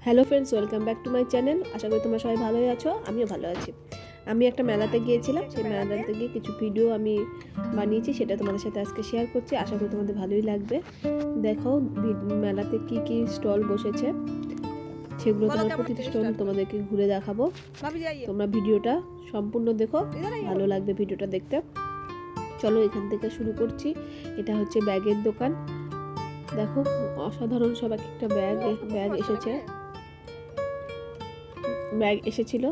Hello friends, welcome back to my channel. আশা করি তোমরা সবাই ভালোই আছো, আমিও ভালো আছি। আমি একটা মেলাতে গিয়েছিলাম, সেই মেলাতে গিয়ে কিছু ভিডিও আমি বানিয়েছি, সেটা তোমাদের সাথে আজকে শেয়ার করছি। আশা করি তোমাদের ভালোই লাগবে। দেখো মেলাতে কি কি স্টল বসেছে, সেগুলো তোমার প্রতিটি স্টল তোমাদেরকে ঘুরে দেখাবো। তোমরা ভিডিওটা সম্পূর্ণ দেখো, ভালো লাগবে ভিডিওটা দেখতে। চলো এখান থেকে শুরু করছি। এটা হচ্ছে ব্যাগের দোকান। দেখো অসাধারণ সব একটা ব্যাগ এসেছিল,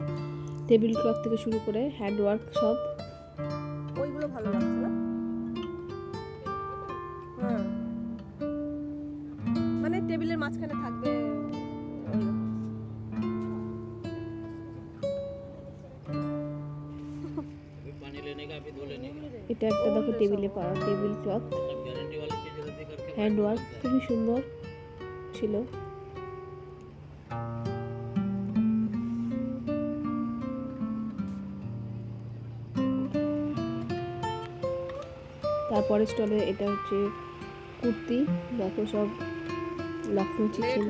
টেবিল ক্লথ থেকে শুরু করে হ্যান্ড ওয়ার্ক সব। ওইগুলো ভালো লাগছে না, মানে টেবিলের মাঝখানে থাকবে। এটা একটা দেখো টেবিল ক্লথ, হ্যান্ড ওয়ার্ক, খুবই সুন্দর ছিল। তারপরে স্টলে এটা হচ্ছে কুর্তি। দেখো সব লখনৌ চিকেন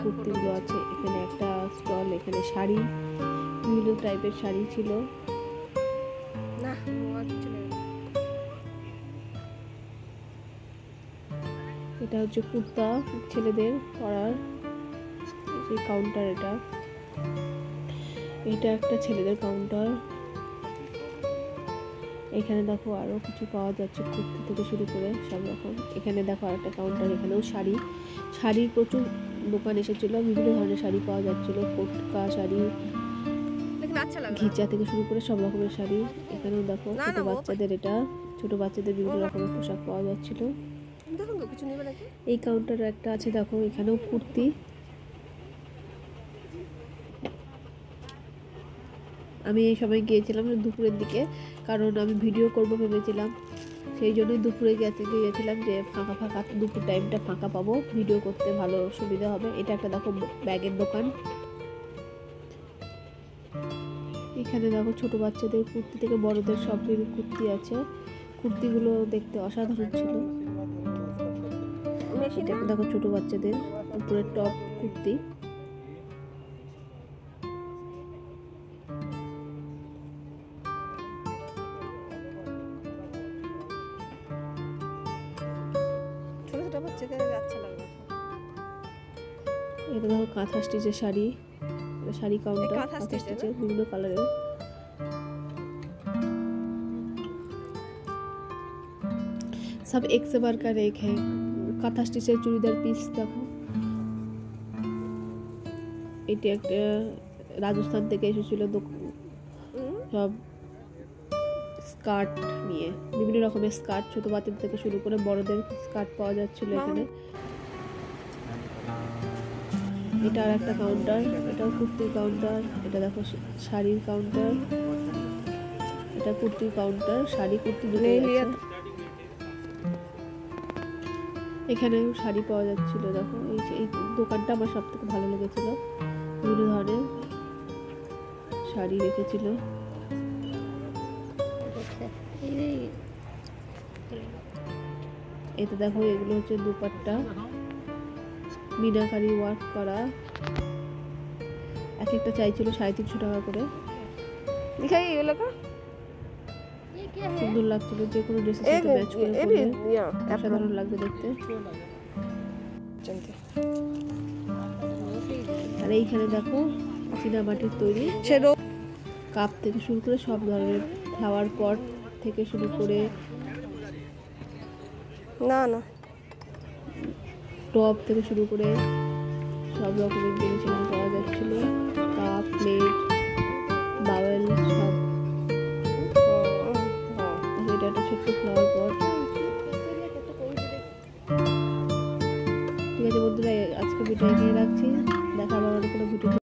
কুর্তিগুলো আছে। এখানে একটা স্টল, এখানে শাড়ি, বিভিন্ন টাইপের শাড়ি ছিল। না এটা হচ্ছে কুর্তা ছেলেদের পরার যে কাউন্টার। এটা একটা ছেলেদের কাউন্টার। এখানে দেখো আরো কিছু পাওয়া যাচ্ছে, কুর্তি থেকে শুরু করে সব রকম। এখানে দেখো আর একটা কাউন্টার, এখানেও শাড়ির প্রচুর দোকান এসেছিল। বিভিন্ন ধরনের শাড়ি পাওয়া যাচ্ছিল, কোটকা শাড়ি, ঘিচা থেকে শুরু করে সব রকমের শাড়ি। এখানেও দেখো ছোট বাচ্চাদের বিভিন্ন রকমের পোশাক পাওয়া যাচ্ছিল। এই কাউন্টারে একটা আছে, দেখো এখানেও কুর্তি। আমি এই সময় গিয়েছিলাম দুপুরের দিকে, কারণ আমি ভিডিও করব ভেবেছিলাম, সেই জন্যই দুপুরে গিয়েছিলাম যে ফাঁকা দুপুর টাইমটা ফাঁকা পাবো, ভিডিও করতে ভালো সুবিধা হবে। এটা একটা দেখো ব্যাগের দোকান। এখানে দেখো ছোট বাচ্চাদের কুর্তি থেকে বড়দের সব কুর্তি আছে। কুর্তিগুলো দেখতে অসাধারণ ছিল। এটা দেখো ছোট বাচ্চাদের উপরের টপ কুর্তি। এটা দেখো কাঁথা স্টিচের শাড়ি কাউন্টার, কাঁথা স্টিচের বিভিন্ন কালারের। সব এক से बढ़कर एक है। কাঁথা স্টিচের চুড়িদার পিস দেখো। এটা একটা রাজস্থান থেকে এসেছিল, সব স্কার্ট নিয়ে, বিভিন্ন রকমের স্কার্ট, ছোট বাচ্চাদের থেকে শুরু করে বড়দের স্কার্ট পাওয়া যাচ্ছিল এখানে। এটা আর একটা কাউন্টার, এটাও কুর্তির কাউন্টার। এটা দেখো শাড়ির কাউন্টার, এটা কুর্তির কাউন্টার, শাড়ি কুর্তি দুটোই আছে। এখানেও শাড়ি পাওয়া যাচ্ছিল। দেখো এই দোকানটা আমার সব থেকে ভালো লেগেছিল, বিভিন্ন ধরনের শাড়ি রেখেছিল। এতে দেখো এগুলো হচ্ছে দুপাট্টা, মিনাকারি ওয়ার্ক করা। এক একটা চাইছিল 350 টাকা করে। সুন্দর লাগছিল, যে কোনো ড্রেসের সাথে ম্যাচ করে পরলে অসাধারণ লাগবে দেখতে। আর এইখানে দেখো চীনামাটির তৈরি কাপ থেকে শুরু করে সব ধরনের, ফ্লাওয়ার পট থেকে শুরু করে টপ থেকে শুরু করে সব রকমের জিনিস এখানে পাওয়া যাচ্ছিল। কাপ, প্লেট, বাওয়েল সব। এটা একটা ছোট্ট ফ্লাওয়ার পট। ঠিক আছে বন্ধুরা, আজকে ভিডিও এখানে রাখছি।